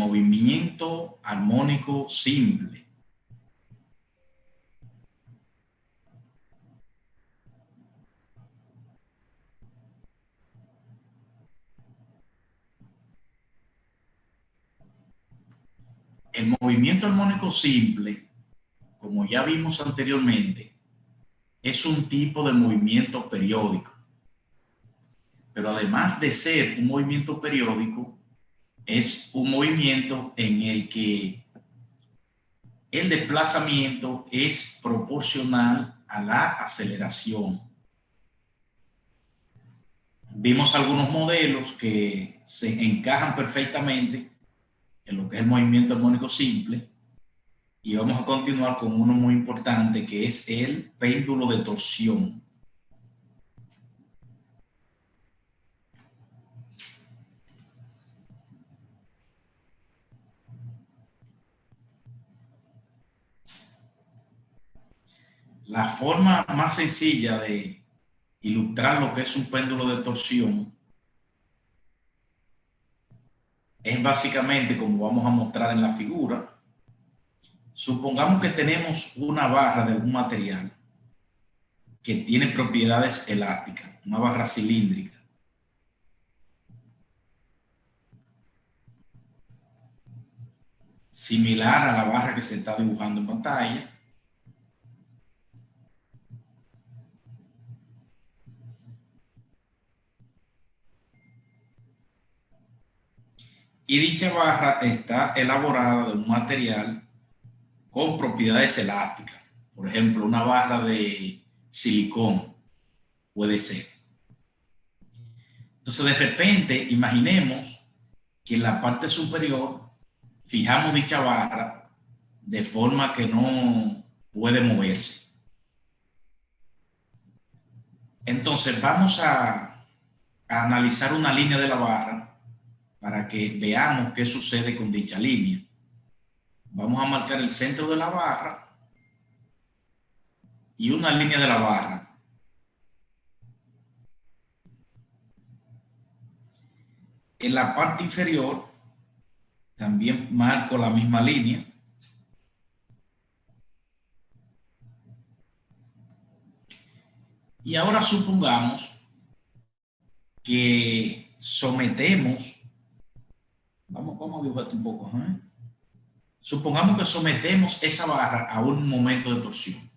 movimiento armónico simple. El movimiento armónico simple, como ya vimos anteriormente, es un tipo de movimiento periódico. Pero además de ser un movimiento periódico, es un movimiento en el que el desplazamiento es proporcional a la aceleración. Vimos algunos modelos que se encajan perfectamente en lo que es el movimiento armónico simple, y vamos a continuar con uno muy importante, que es el péndulo de torsión. La forma más sencilla de ilustrar lo que es un péndulo de torsión es básicamente como vamos a mostrar en la figura. Supongamos que tenemos una barra de algún material que tiene propiedades elásticas, una barra cilíndrica. Similar a la barra que se está dibujando en pantalla. Y dicha barra está elaborada de un material con propiedades elásticas. Por ejemplo, una barra de silicón puede ser. Entonces, de repente, imaginemos que en la parte superior fijamos dicha barra de forma que no puede moverse. Entonces, vamos a analizar una línea de la barra para que veamos qué sucede con dicha línea. Vamos a marcar el centro de la barra y una línea de la barra. En la parte inferior también marco la misma línea. Y ahora supongamos que sometemos, vamos a dibujar un poco, supongamos que sometemos esa barra a un momento de torsión.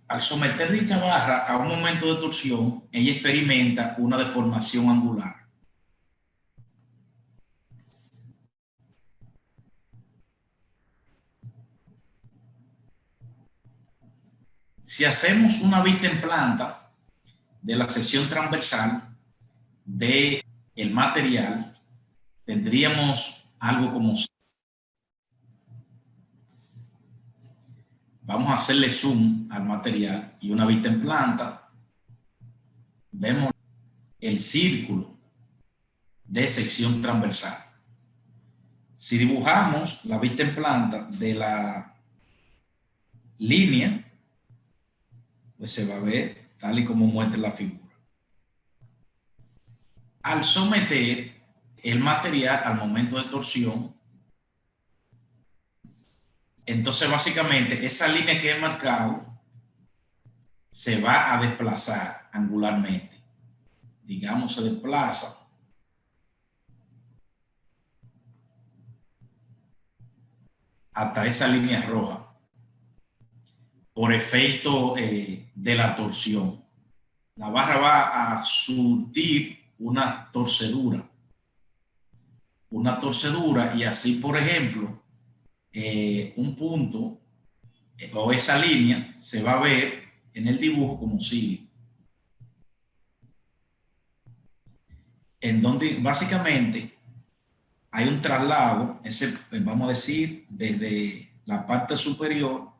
Al someter dicha barra a un momento de torsión, ella experimenta una deformación angular. Si hacemos una vista en planta de la sección transversal del material, tendríamos algo como... Vamos a hacerle zoom al material y una vista en planta. Vemos el círculo de sección transversal. Si dibujamos la vista en planta de la línea, pues se va a ver tal y como muestra la figura. Al someter el material al momento de torsión, entonces básicamente esa línea que he marcado se va a desplazar angularmente. Digamos, se desplaza hasta esa línea roja por efecto de la torsión. La barra va a surtir una torcedura y así, por ejemplo, un punto o esa línea se va a ver en el dibujo como sigue, en donde básicamente hay un traslado, vamos a decir, desde la parte superior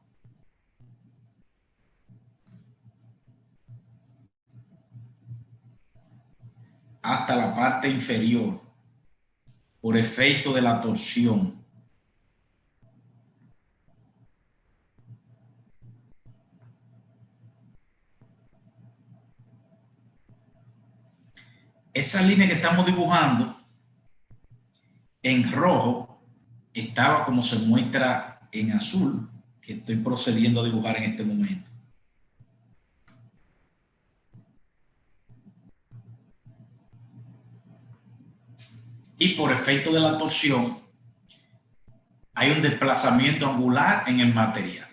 hasta la parte inferior por efecto de la torsión. esa línea que estamos dibujando en rojo estaba como se muestra en azul, que estoy procediendo a dibujar en este momento. Y por efecto de la torsión, hay un desplazamiento angular en el material.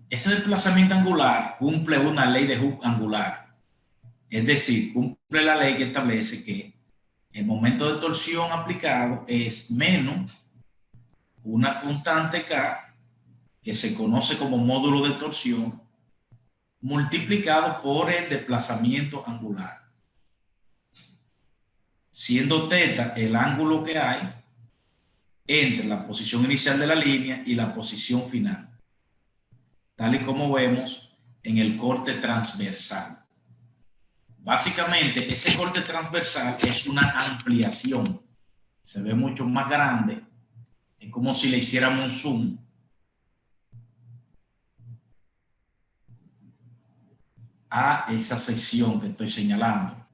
Ese desplazamiento angular cumple una ley de Hooke angular. Es decir, cumple la ley que establece que el momento de torsión aplicado es menos una constante K, que se conoce como módulo de torsión, multiplicado por el desplazamiento angular, siendo θ el ángulo que hay entre la posición inicial de la línea y la posición final, tal y como vemos en el corte transversal. Básicamente, ese corte transversal es una ampliación, se ve mucho más grande, es como si le hiciéramos un zoom a esa sección que estoy señalando.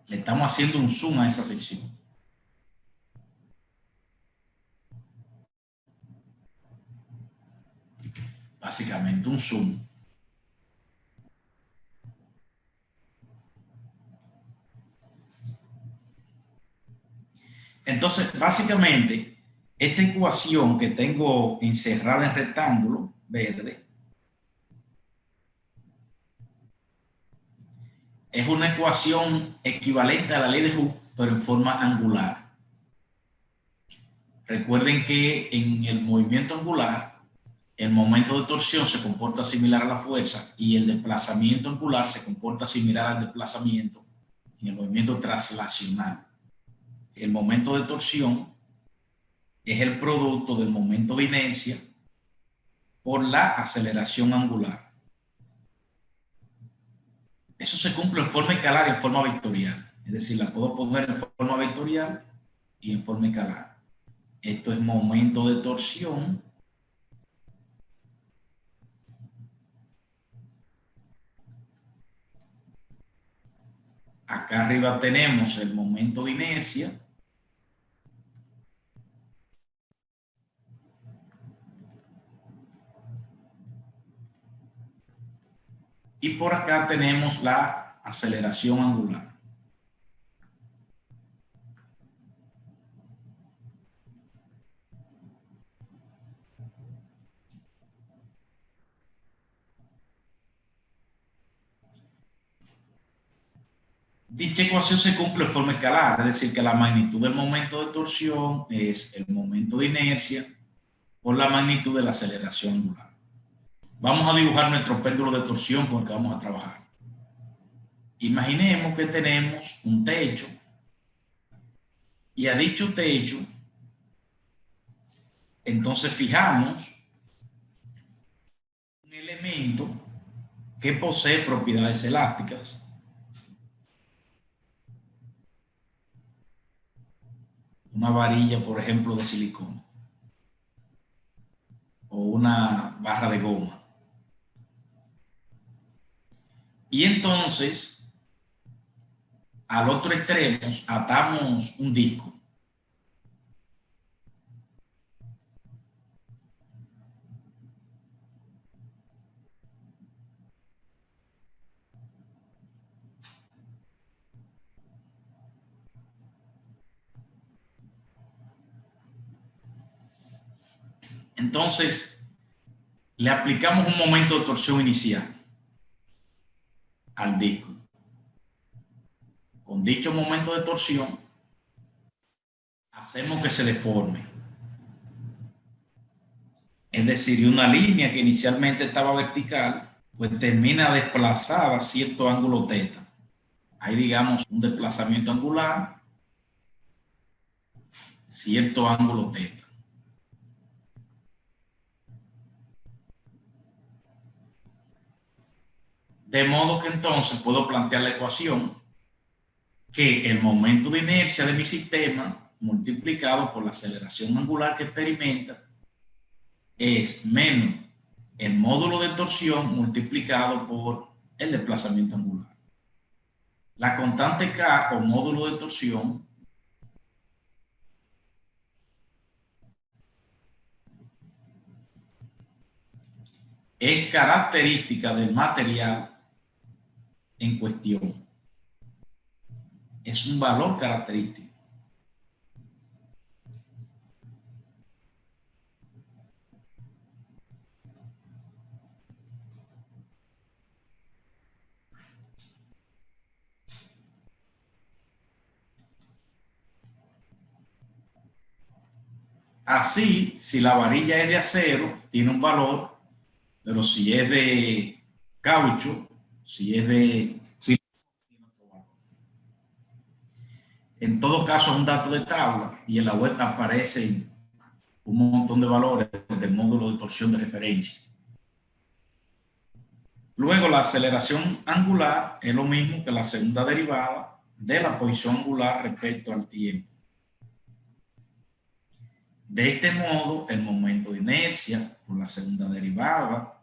Le estamos haciendo un zoom a esa sección. Básicamente un zoom. Entonces, básicamente, esta ecuación que tengo encerrada en rectángulo verde es una ecuación equivalente a la ley de Hooke, pero en forma angular. Recuerden que en el movimiento angular, el momento de torsión se comporta similar a la fuerza y el desplazamiento angular se comporta similar al desplazamiento en el movimiento traslacional. El momento de torsión es el producto del momento de inercia por la aceleración angular. Eso se cumple en forma escalar y en forma vectorial. Es decir, la puedo poner en forma vectorial y en forma escalar. Esto es momento de torsión acá arriba tenemos el momento de inercia y por acá tenemos la aceleración angular. Dicha ecuación se cumple en forma escalar, es decir, que la magnitud del momento de torsión es el momento de inercia por la magnitud de la aceleración angular. Vamos a dibujar nuestro péndulo de torsión con el que vamos a trabajar. Imaginemos que tenemos un techo y a dicho techo, entonces fijamos un elemento que posee propiedades elásticas. Una varilla, por ejemplo, de silicona o una barra de goma. Y entonces, al otro extremo, atamos un disco. Entonces, le aplicamos un momento de torsión inicial al disco. Con dicho momento de torsión, hacemos que se deforme. Es decir, una línea que inicialmente estaba vertical, pues termina desplazada a cierto ángulo θ. Ahí digamos un desplazamiento angular, cierto ángulo θ. De modo que entonces puedo plantear la ecuación que el momento de inercia de mi sistema multiplicado por la aceleración angular que experimenta es menos el módulo de torsión multiplicado por el desplazamiento angular. La constante K o módulo de torsión es característica del material en cuestión. Es un valor característico. Así, si la varilla es de acero, tiene un valor, pero si es de caucho, si es de... En todo caso, es un dato de tabla y en la web aparecen un montón de valores del módulo de torsión de referencia. Luego, la aceleración angular es lo mismo que la segunda derivada de la posición angular respecto al tiempo. De este modo, el momento de inercia por la segunda derivada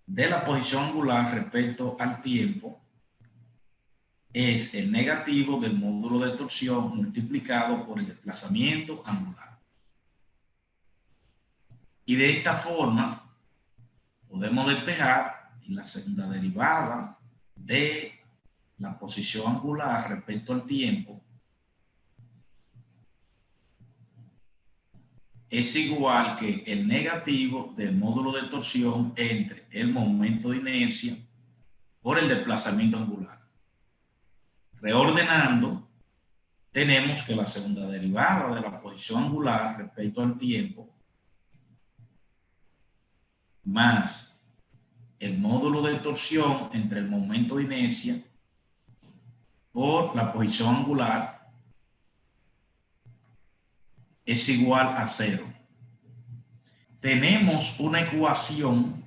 de la posición angular respecto al tiempo es el negativo del módulo de torsión multiplicado por el desplazamiento angular. Y de esta forma podemos despejar en la segunda derivada de la posición angular respecto al tiempo es igual que el negativo del módulo de torsión entre el momento de inercia por el desplazamiento angular. Reordenando, tenemos que la segunda derivada de la posición angular respecto al tiempo más el módulo de torsión entre el momento de inercia por la posición angular es igual a 0. Tenemos una ecuación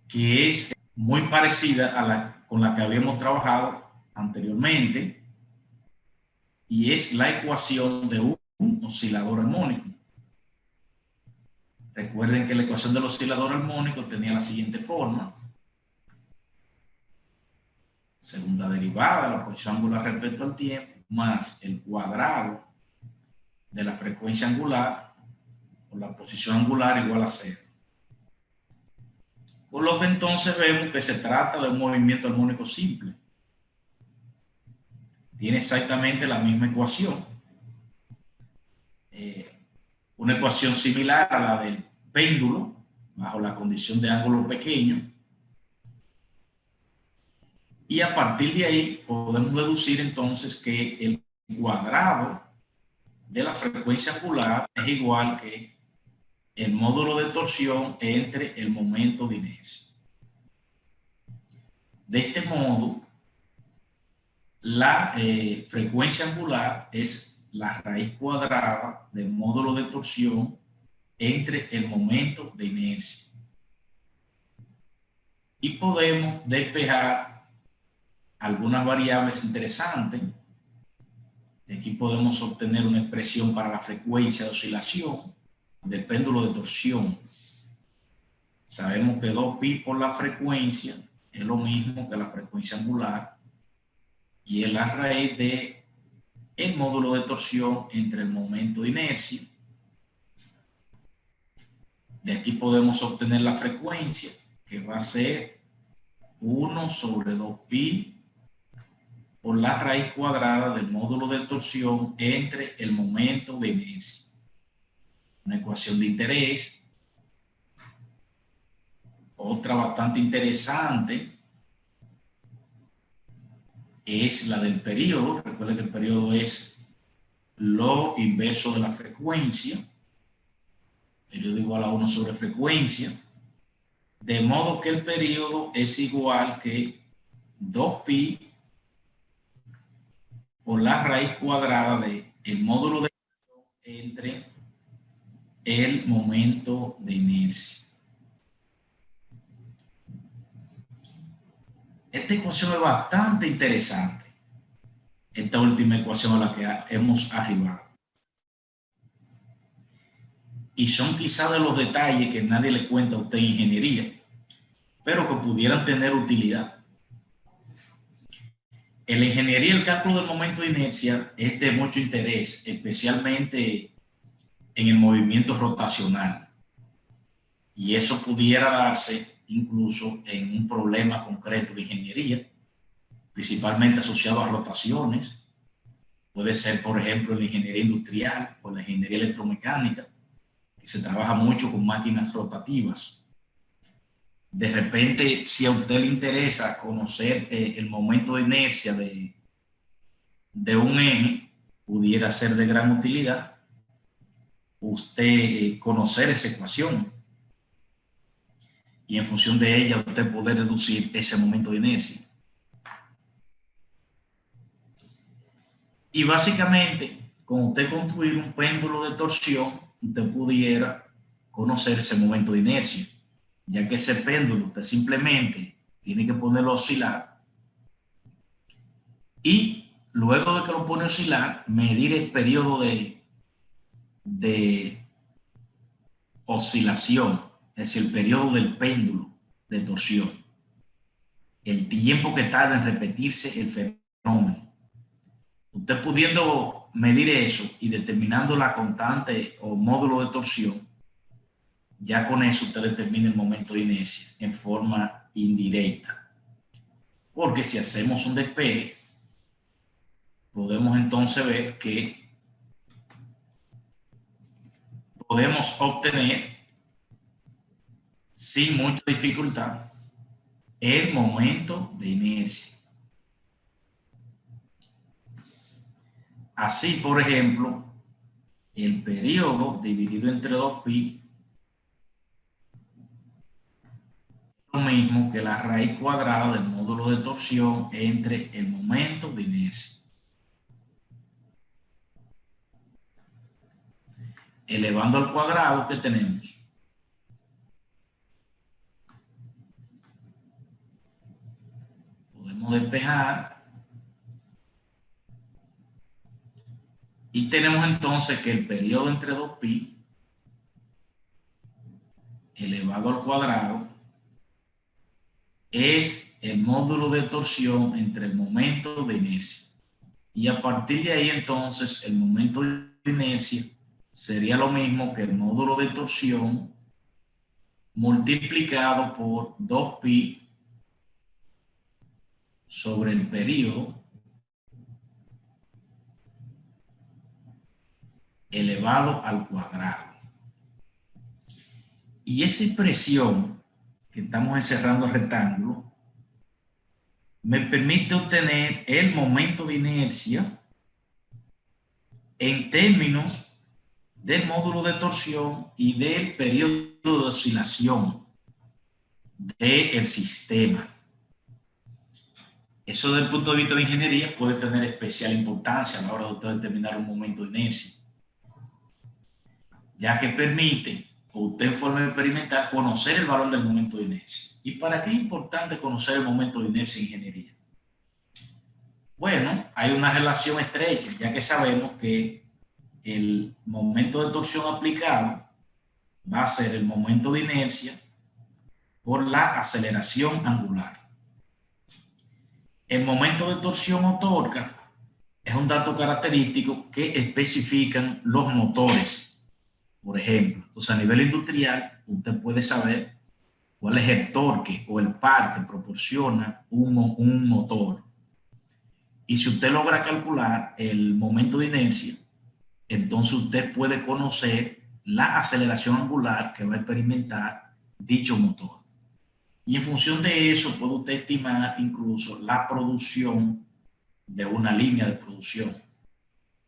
que es muy parecida con la que habíamos trabajado anteriormente y es la ecuación de un oscilador armónico. Recuerden que la ecuación del oscilador armónico tenía la siguiente forma. Segunda derivada de la posición angular respecto al tiempo más el cuadrado de la frecuencia angular por la posición angular igual a 0. Por lo que entonces vemos que se trata de un movimiento armónico simple. Tiene exactamente la misma ecuación. Una ecuación similar a la del péndulo, bajo la condición de ángulo pequeño. Y a partir de ahí podemos deducir entonces que el cuadrado de la frecuencia angular es igual que el módulo de torsión entre el momento de inercia. De este modo, la frecuencia angular es la raíz cuadrada del módulo de torsión entre el momento de inercia. Y podemos despejar algunas variables interesantes. De aquí podemos obtener una expresión para la frecuencia de oscilación del péndulo de torsión. Sabemos que 2pi por la frecuencia es lo mismo que la frecuencia angular y es la raíz de el módulo de torsión entre el momento de inercia. De aquí podemos obtener la frecuencia, que va a ser 1 sobre 2pi por la raíz cuadrada del módulo de torsión entre el momento de inercia. Una ecuación de interés. Otra bastante interesante es la del periodo. Recuerden que el periodo es lo inverso de la frecuencia. Periodo igual a 1 sobre frecuencia. De modo que el periodo es igual que 2pi por la raíz cuadrada del módulo de entre el momento de inercia. Esta ecuación es bastante interesante. Esta última ecuación a la que hemos arribado. y son quizá de los detalles que nadie le cuenta a usted en ingeniería, pero que pudieran tener utilidad. En la ingeniería, el cálculo del momento de inercia es de mucho interés, especialmente en el movimiento rotacional. Y eso pudiera darse incluso en un problema concreto de ingeniería, principalmente asociado a rotaciones. Puede ser, por ejemplo, en la ingeniería industrial o en la ingeniería electromecánica, que se trabaja mucho con máquinas rotativas. De repente, si a usted le interesa conocer el momento de inercia de un eje, pudiera ser de gran utilidad usted conocer esa ecuación y en función de ella usted poder reducir ese momento de inercia. Y básicamente, con usted construir un péndulo de torsión, usted pudiera conocer ese momento de inercia, ya que ese péndulo usted simplemente tiene que ponerlo a oscilar y luego de que lo pone a oscilar, medir el periodo de oscilación, es decir, el periodo del péndulo de torsión, el tiempo que tarda en repetirse el fenómeno. Usted pudiendo medir eso y determinando la constante o módulo de torsión, ya con eso usted determina el momento de inercia en forma indirecta. Porque si hacemos un despegue, podemos entonces ver que podemos obtener sin mucha dificultad el momento de inercia. Así, por ejemplo, el periodo dividido entre 2pi es lo mismo que la raíz cuadrada del módulo de torsión entre el momento de inercia. Elevando al cuadrado, ¿qué tenemos? Podemos despejar y tenemos entonces que el periodo entre 2pi elevado al cuadrado es el módulo de torsión entre el momento de inercia. Y a partir de ahí entonces el momento de inercia sería lo mismo que el módulo de torsión multiplicado por 2pi sobre el periodo elevado al cuadrado. Y esa expresión que estamos encerrando el rectángulo me permite obtener el momento de inercia en términos del módulo de torsión y del periodo de oscilación del sistema. Eso desde el punto de vista de ingeniería puede tener especial importancia a la hora de usted determinar un momento de inercia, ya que permite a usted en forma experimental conocer el valor del momento de inercia. ¿Y para qué es importante conocer el momento de inercia en ingeniería? Bueno, hay una relación estrecha, ya que sabemos que el momento de torsión aplicado va a ser el momento de inercia por la aceleración angular. El momento de torsión o torca es un dato característico que especifican los motores, por ejemplo. Entonces, a nivel industrial, usted puede saber cuál es el torque o el par que proporciona un motor. Y si usted logra calcular el momento de inercia, entonces usted puede conocer la aceleración angular que va a experimentar dicho motor. Y en función de eso puede usted estimar incluso la producción de una línea de producción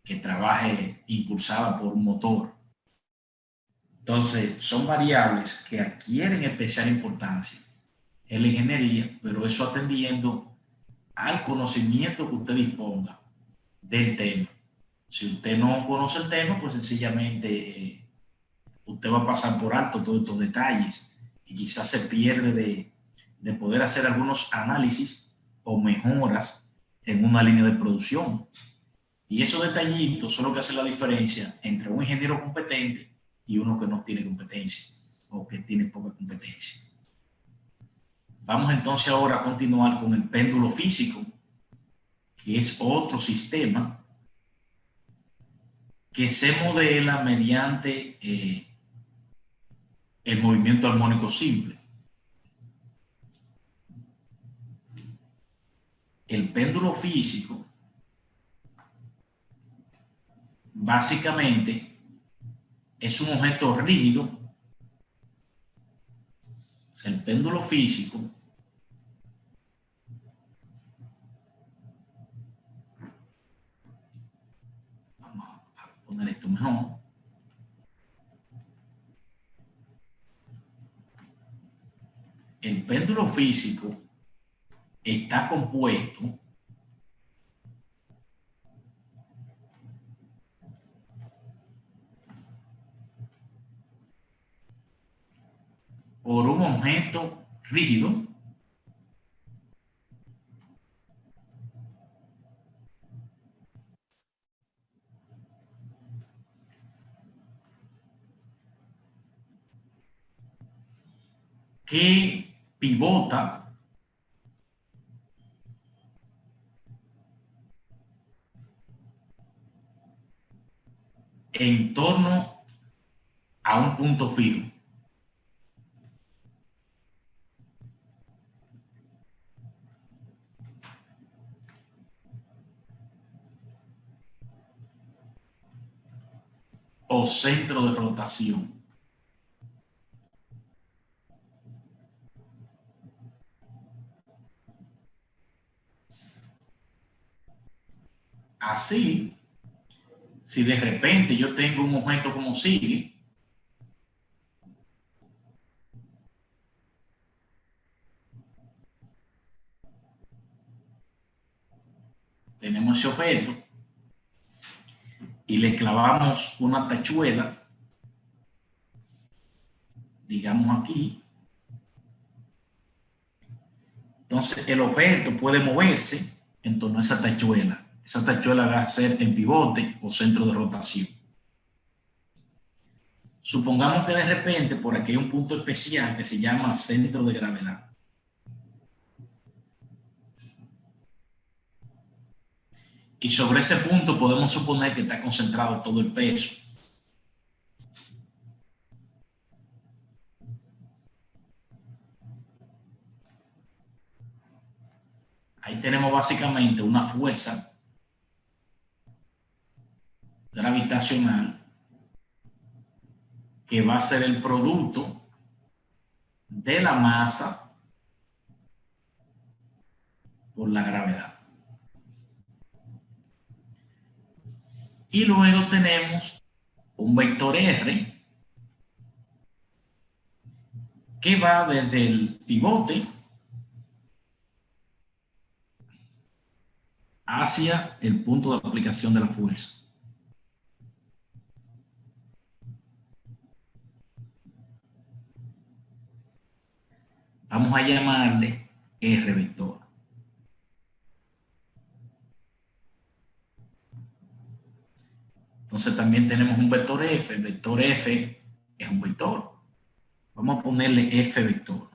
que trabaje impulsada por un motor. Entonces, son variables que adquieren especial importancia en la ingeniería, pero eso atendiendo al conocimiento que usted disponga del tema. Si usted no conoce el tema, pues sencillamente usted va a pasar por alto todos estos detalles y quizás se pierde de poder hacer algunos análisis o mejoras en una línea de producción. Y esos detallitos son lo que hacen la diferencia entre un ingeniero competente y uno que no tiene competencia o que tiene poca competencia. Vamos entonces ahora a continuar con el péndulo físico, que es otro sistema que se modela mediante el movimiento armónico simple. El péndulo físico básicamente es un objeto rígido. O sea, el péndulo físico poner esto mejor. El péndulo físico está compuesto por un objeto rígido que pivota en torno a un punto fijo. O centro de rotación. Así, si de repente yo tengo un objeto como sigue, tenemos ese objeto y le clavamos una tachuela, digamos aquí, entonces el objeto puede moverse en torno a esa tachuela. Esa tachuela va a ser el pivote o centro de rotación. Supongamos que de repente por aquí hay un punto especial que se llama centro de gravedad. Y sobre ese punto podemos suponer que está concentrado todo el peso. Ahí tenemos básicamente una fuerza gravitacional que va a ser el producto de la masa por la gravedad. Y luego tenemos un vector R que va desde el pivote hacia el punto de aplicación de la fuerza. Vamos a llamarle R vector. Entonces también tenemos un vector F. El vector F es un vector. Vamos a ponerle F vector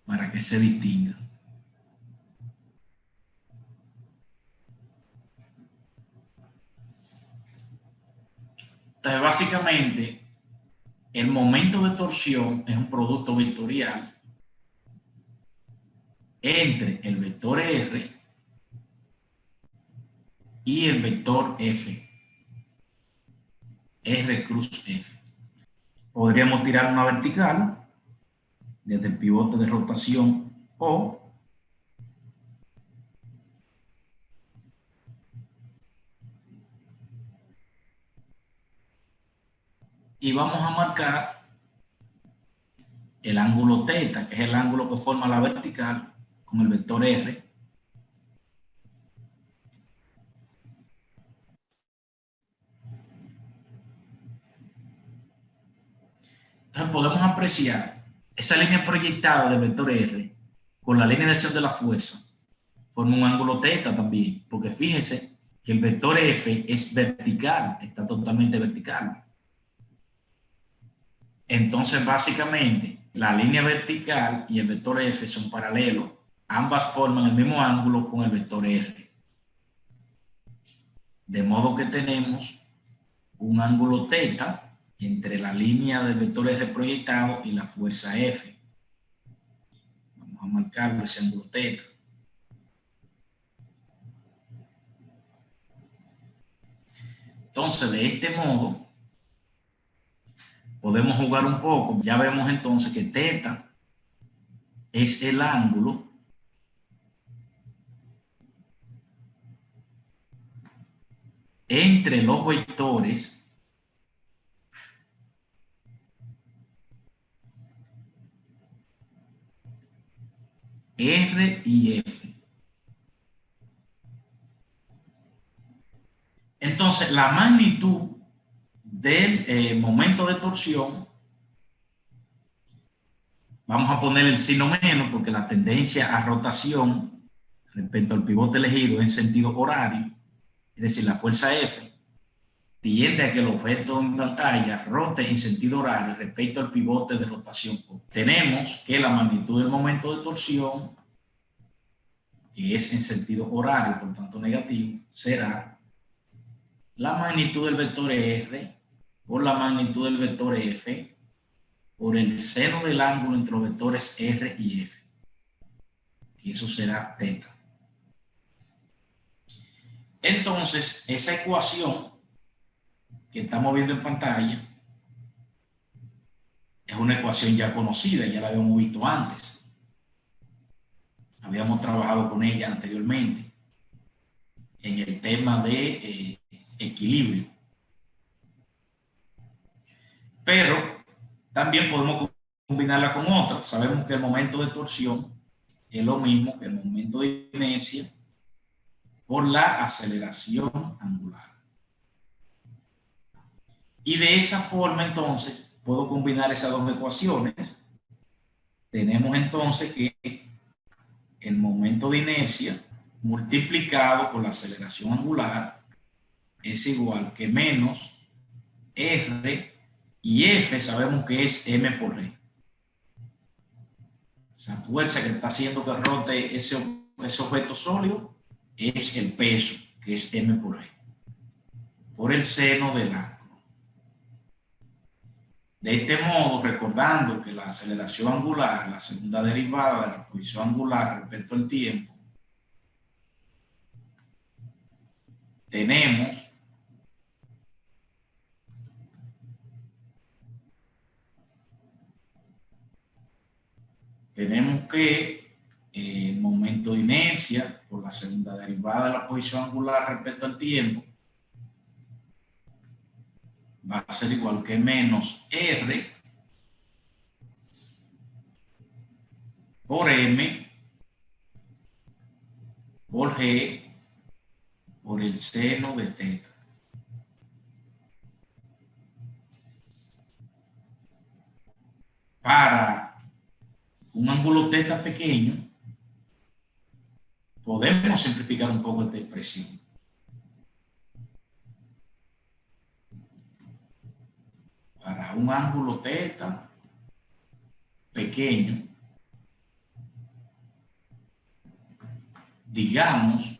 para que se distinga. Entonces, básicamente, el momento de torsión es un producto vectorial entre el vector R y el vector F. R cruz F. Podríamos tirar una vertical desde el pivote de rotación O y vamos a marcar el ángulo θ, que es el ángulo que forma la vertical con el vector R. Entonces podemos apreciar esa línea proyectada del vector R con la línea de acción de la fuerza. Forma un ángulo θ también, porque fíjese que el vector F es vertical, está totalmente vertical. Entonces, básicamente, la línea vertical y el vector F son paralelos. Ambas forman el mismo ángulo con el vector R. De modo que tenemos un ángulo θ entre la línea del vector R proyectado y la fuerza F. Vamos a marcar ese ángulo θ. Entonces, de este modo, podemos jugar un poco. Ya vemos entonces que θ es el ángulo entre los vectores R y F. Entonces, la magnitud del momento de torsión, vamos a poner el signo menos porque la tendencia a rotación respecto al pivote elegido en sentido horario, es decir, la fuerza F, tiende a que el objeto en pantalla rote en sentido horario respecto al pivote de rotación. Tenemos que la magnitud del momento de torsión, que es en sentido horario, por tanto negativo, será la magnitud del vector R por la magnitud del vector F por el seno del ángulo entre los vectores R y F. Y eso será θ. Entonces, esa ecuación que estamos viendo en pantalla es una ecuación ya conocida, ya la habíamos visto antes. Habíamos trabajado con ella anteriormente en el tema de equilibrio. Pero también podemos combinarla con otra. Sabemos que el momento de torsión es lo mismo que el momento de inercia por la aceleración angular. Y de esa forma, entonces, puedo combinar esas dos ecuaciones. Tenemos entonces que el momento de inercia multiplicado por la aceleración angular es igual que menos R y F sabemos que es M por E. Esa fuerza que está haciendo que rote ese objeto sólido es el peso, que es M por E, por el seno del ángulo. De este modo, recordando que la aceleración angular, la segunda derivada de la posición angular respecto al tiempo, tenemos que el momento de inercia por la segunda derivada de la posición angular respecto al tiempo va a ser igual que menos R por M por G por el seno de θ. Para un ángulo θ pequeño, podemos simplificar un poco esta expresión. Para un ángulo θ pequeño, digamos,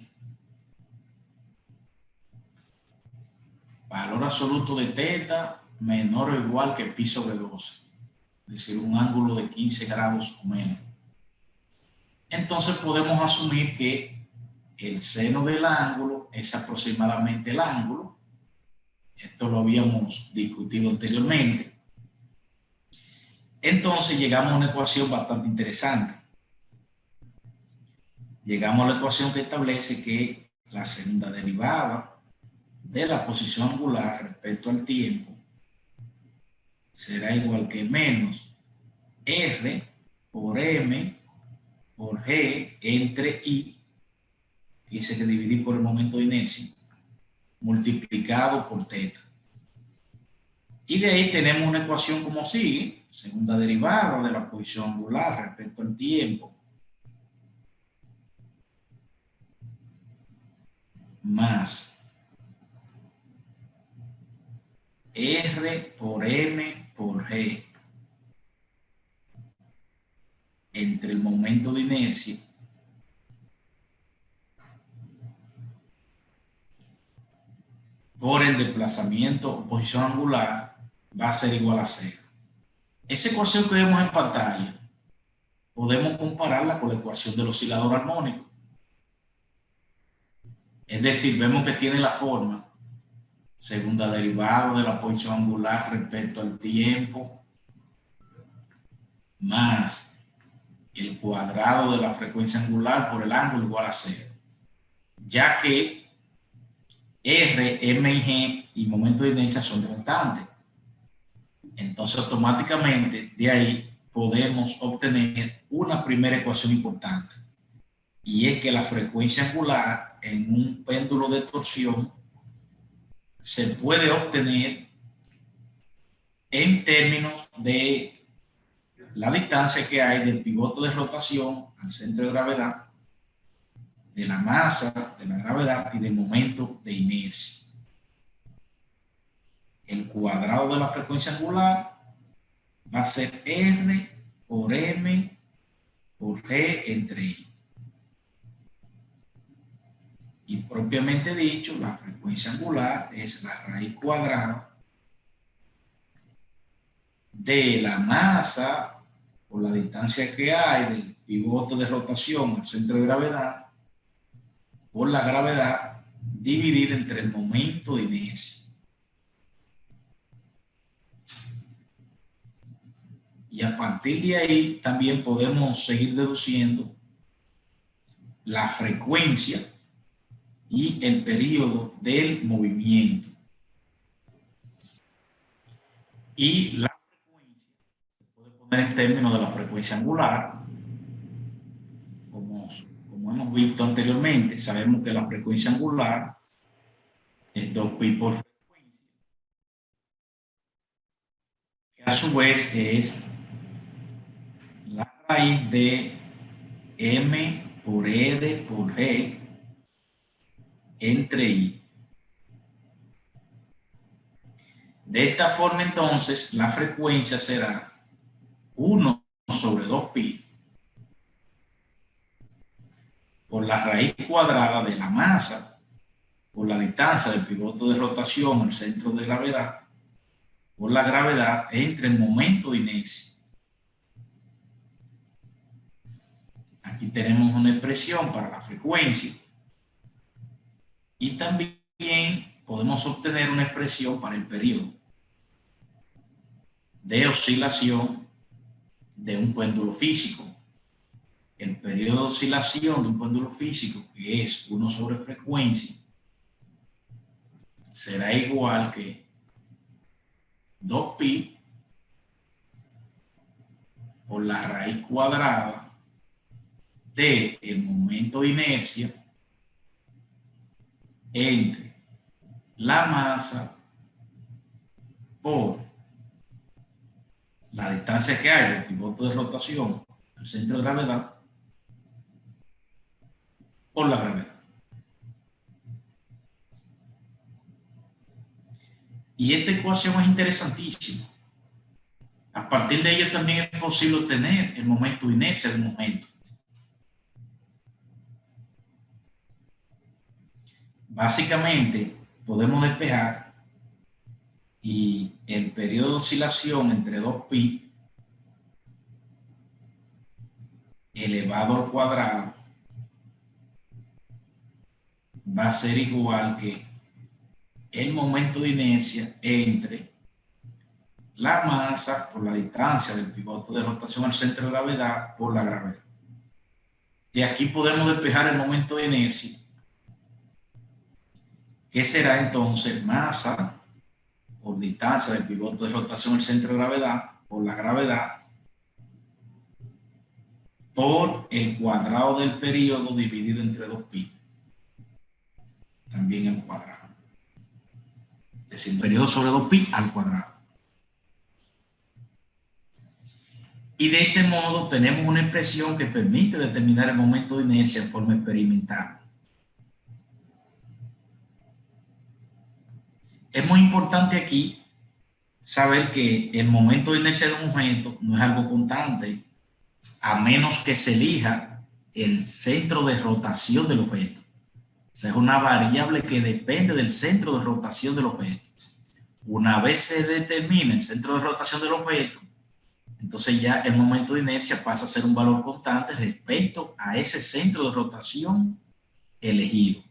valor absoluto de θ menor o igual que pi sobre 12, es decir, un ángulo de 15 grados o menos. Entonces podemos asumir que el seno del ángulo es aproximadamente el ángulo. Esto lo habíamos discutido anteriormente. Entonces llegamos a una ecuación bastante interesante. Llegamos a la ecuación que establece que la segunda derivada de la posición angular respecto al tiempo será igual que menos R por M por G entre I, que dice que dividir por el momento de inercia, multiplicado por θ. Y de ahí tenemos una ecuación como sigue: segunda derivada de la posición angular respecto al tiempo más R por M por G entre el momento de inercia por el desplazamiento o posición angular va a ser igual a 0. Esa ecuación que vemos en pantalla podemos compararla con la ecuación del oscilador armónico. Es decir, vemos que tiene la forma segunda derivada de la posición angular respecto al tiempo más el cuadrado de la frecuencia angular por el ángulo igual a 0, ya que R, M y G y momento de inercia son constantes. Entonces, automáticamente de ahí podemos obtener una primera ecuación importante, y es que la frecuencia angular en un péndulo de torsión se puede obtener en términos de la distancia que hay del pivote de rotación al centro de gravedad, de la masa, de la gravedad y del momento de inercia. El cuadrado de la frecuencia angular va a ser R por M por G entre I. Y propiamente dicho, la frecuencia angular es la raíz cuadrada de la masa por la distancia que hay del pivote de rotación al centro de gravedad por la gravedad dividida entre el momento de inercia. Y a partir de ahí también podemos seguir deduciendo la frecuencia y el periodo del movimiento. Y la frecuencia se puede poner en términos de la frecuencia angular. Como hemos visto anteriormente, sabemos que la frecuencia angular es 2pi por frecuencia, que a su vez es la raíz de M por R por G entre I. De esta forma, entonces, la frecuencia será 1 sobre 2pi por la raíz cuadrada de la masa por la distancia del pivote de rotación al centro de gravedad por la gravedad entre el momento de inercia. Aquí tenemos una expresión para la frecuencia y también podemos obtener una expresión para el periodo de oscilación de un péndulo físico. El periodo de oscilación de un péndulo físico, que es 1 sobre frecuencia, será igual que 2pi por la raíz cuadrada del momento de inercia entre la masa por la distancia que hay del pivote de rotación al centro de gravedad por la gravedad. Y esta ecuación es interesantísima. A partir de ella también es posible obtener el momento de inercia del momento. Básicamente, podemos despejar y el periodo de oscilación entre 2pi elevado al cuadrado va a ser igual que el momento de inercia entre la masa por la distancia del pivote de rotación al centro de gravedad por la gravedad. De aquí podemos despejar el momento de inercia, que será entonces masa por distancia del pivote de rotación al centro de gravedad por la gravedad por el cuadrado del periodo dividido entre 2pi, también al cuadrado. Es decir, periodo sobre 2pi al cuadrado. Y de este modo tenemos una expresión que permite determinar el momento de inercia en forma experimental. Es muy importante aquí saber que el momento de inercia de un objeto no es algo constante, a menos que se elija el centro de rotación del objeto. O sea, es una variable que depende del centro de rotación del objeto. Una vez se determina el centro de rotación del objeto, entonces ya el momento de inercia pasa a ser un valor constante respecto a ese centro de rotación elegido.